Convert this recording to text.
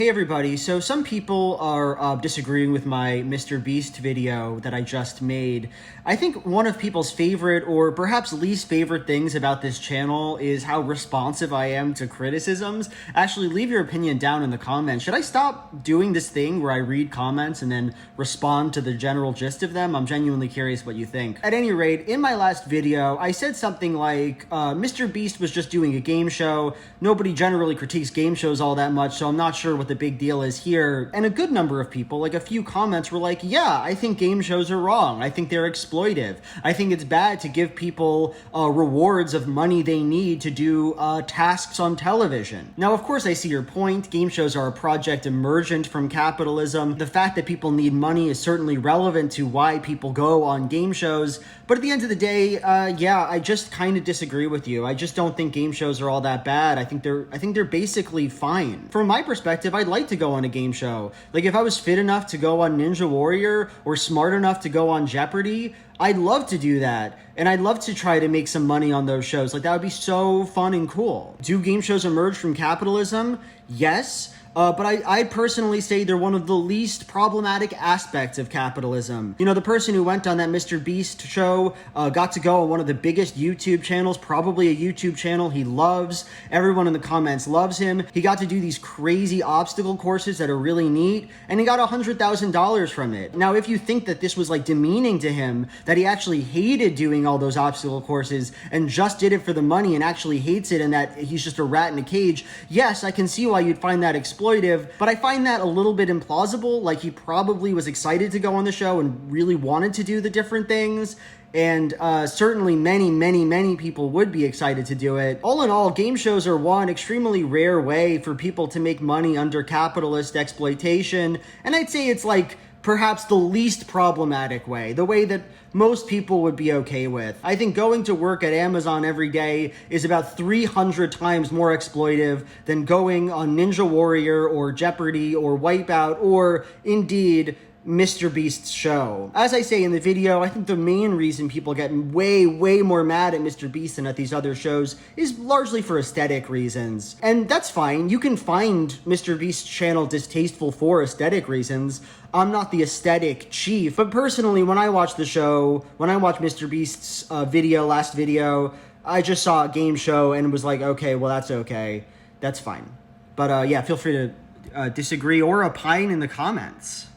Hey everybody, so some people are disagreeing with my Mr. Beast video that I just made. I think one of people's favorite or perhaps least favorite things about this channel is how responsive I am to criticisms. Actually, leave your opinion down in the comments. Should I stop doing this thing where I read comments and then respond to the general gist of them? I'm genuinely curious what you think. At any rate, in my last video, I said something like, Mr. Beast was just doing a game show. Nobody generally critiques game shows all that much, so I'm not sure what the big deal is here. And a good number of people, like a few comments, were like, yeah, I think game shows are wrong. I think they're exploitive. I think it's bad to give people rewards of money they need to do tasks on television. Now, of course, I see your point. Game shows are a project emergent from capitalism. The fact that people need money is certainly relevant to why people go on game shows. But at the end of the day, yeah, I just kind of disagree with you. I just don't think game shows are all that bad. I think they're basically fine. From my perspective, I'd like to go on a game show. Like, if I was fit enough to go on Ninja Warrior or smart enough to go on Jeopardy, I'd love to do that. And I'd love to try to make some money on those shows. Like, that would be so fun and cool. Do game shows emerge from capitalism? Yes. But I'd personally say they're one of the least problematic aspects of capitalism. You know, the person who went on that Mr. Beast show got to go on one of the biggest YouTube channels, probably a YouTube channel he loves. Everyone in the comments loves him. He got to do these crazy obstacle courses that are really neat, and he got $100,000 from it. Now, if you think that this was like demeaning to him, that he actually hated doing all those obstacle courses and just did it for the money and actually hates it and that he's just a rat in a cage, yes, I can see why you'd find that exploitive, but I find that a little bit implausible. Like, he probably was excited to go on the show and really wanted to do the different things. And certainly many people would be excited to do it. All in all, game shows are one extremely rare way for people to make money under capitalist exploitation. And I'd say it's like perhaps the least problematic way, the way that most people would be okay with. I think going to work at Amazon every day is about 300 times more exploitive than going on Ninja Warrior or Jeopardy or Wipeout or indeed Mr. Beast's show. As I say in the video, I think the main reason people get way more mad at Mr. Beast than at these other shows is largely for aesthetic reasons. And that's fine. You can find Mr. Beast's channel distasteful for aesthetic reasons. I'm not the aesthetic chief, but personally, when I watch the show, when I watch Mr. Beast's last video, I just saw a game show and was like, okay, well, that's okay. That's fine. But yeah, feel free to disagree or opine in the comments.